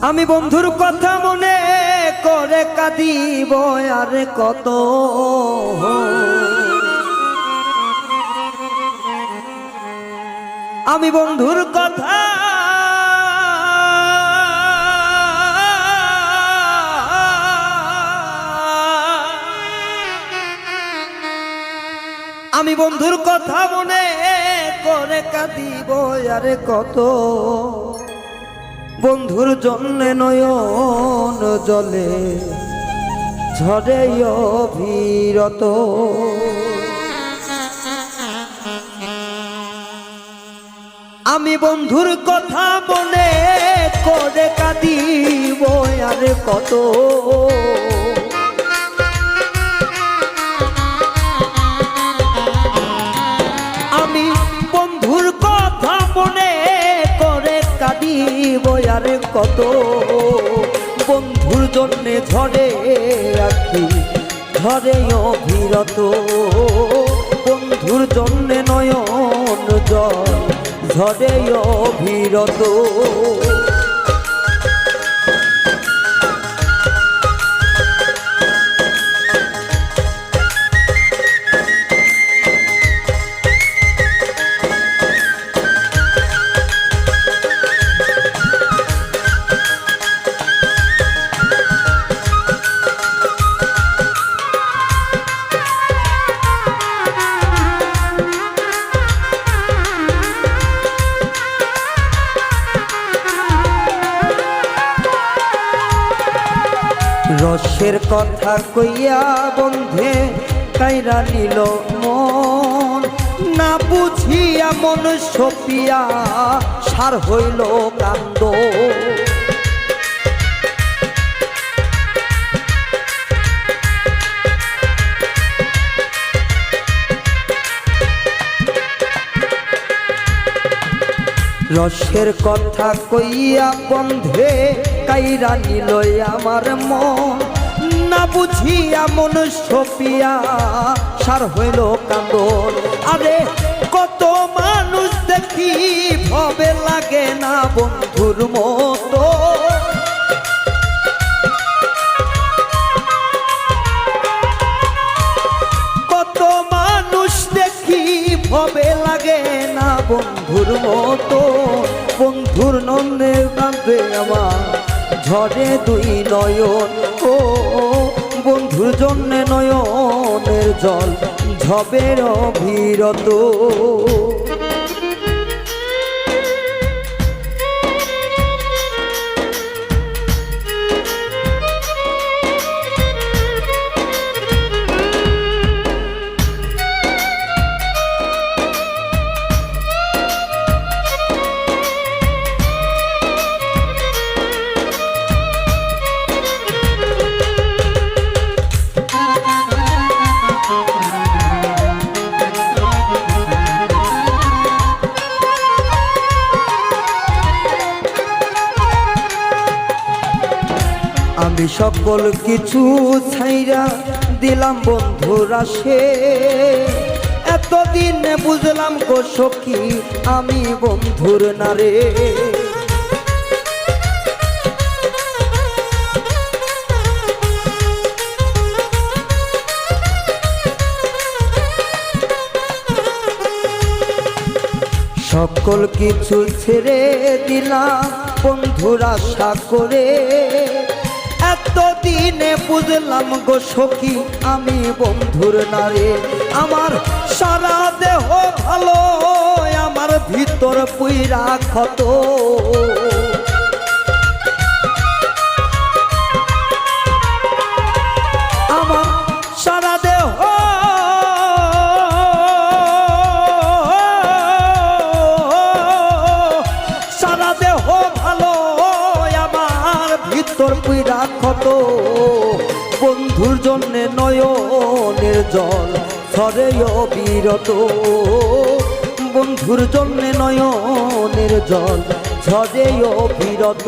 আমি বন্ধুর কথা মনে করে কাঁদিব আর কত। আমি বন্ধুর কথা আমি বন্ধুর কথা মনে করে কাঁদিব আর কত। বন্ধুর জন্যে নয়ন জলে ঝরে অবিরত। আমি বন্ধুর কথা মনে করে কাঁদিব আর কত। আমি বন্ধুর কথা মনে করে কাঁদিব আর কত। বন্ধুর জন্যে ঝরে আখি ঝরে অবিরত। বন্ধুর জন্যে নয়ন জল ঝরে অবিরত। রসের কথা কইয়া বন্ধে কাইরা নিল মন। না বুঝিয়া মন সপিয়া সার হইল কান্দ। রসের কথা কইয়া বন্ধে কাইরা নিল আমার মন। না বুঝিয়া মন সপিয়া সার হইল কান্দন। আরে কত মানুষ দেখি ভবে লাগে না বন্ধুর মতো। কত মানুষ দেখি ভবে লাগে না বন্ধুর মতো। বন্ধুর নন্দে কাঁদে আমার ঝরে দুই নয়ন। ও বন্ধুর জন্যে নয়নের জল ঝবের অবিরত। আমি সকল কিছু ছাইরা দিলাম বন্ধুর আসে। এতদিন বুঝলাম গো সখী আমি বন্ধুর নারে। সকল কিছু ছেড়ে দিলাম বন্ধুর আশা করে। এতদিনে বুঝলাম গো সখী আমি বন্ধুর নারে। আমার সারা দেহ ভালো আমার ভিতর পুইরা ক্ষত। আমার সারা দেহ সারা দেহ ভালো আমার ভিতর পুইরা ক্ষত। বন্ধুর জন্যে নয়নের জল ঝরে অবিরত। বন্ধুর জন্যে নয়নের জল ঝরে অবিরত।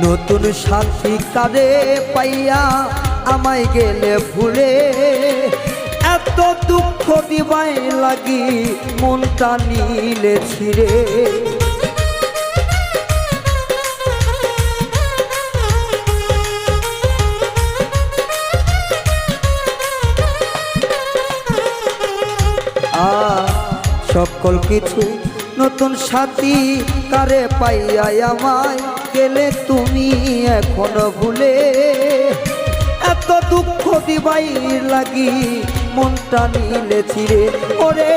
নতুন সাথী কারে পাইয়া আমায় গেলে ভুলে এত দুঃখ দিবাই লাগি মনটা নিলে ছিড়ে সকল কিছু নতুন সাথী কারে পাইয়া আমায় গেলে তুমি এখন ভুলে এত দুঃখ দিবাই লাগি মনটা নিলে ছিড়ে ওরে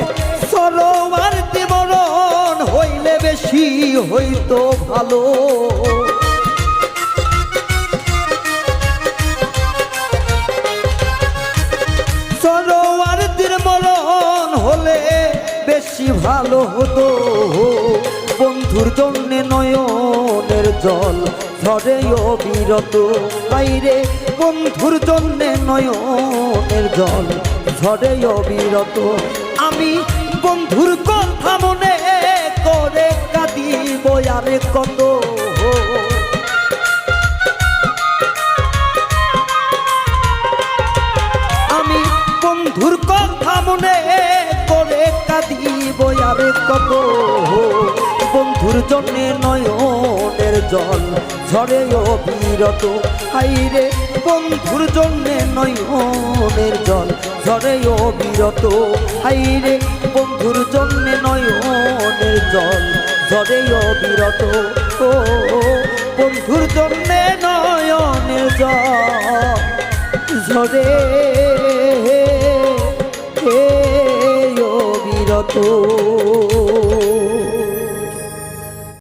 সরোয়ার দিমরণ হইলে বেশি হইতো ভালো সরোয়ার দিমরণ হলে বেশি ভালো হতো বন্ধুর জন্যে নয়নের জল ঝরে অবিরত বাইরে বন্ধুর জন্যে নয়নের জল ঝরে অবিরত আমি বন্ধুর কথা মনে করে কাঁদিব আরে কত আমি বন্ধুর কথা মনে করে কাঁদিব আরে কত বন্ধুর জন্যে নয়নের জল ঝরে অবিরত হাইরে বন্ধুর জন্যে নয়নের জল ঝরে অবিরত হাইরে বন্ধুর জন্যে নয়নের জল ঝরে অবিরত ও বন্ধুর জন্যে নয়নের জল ঝরে অবিরত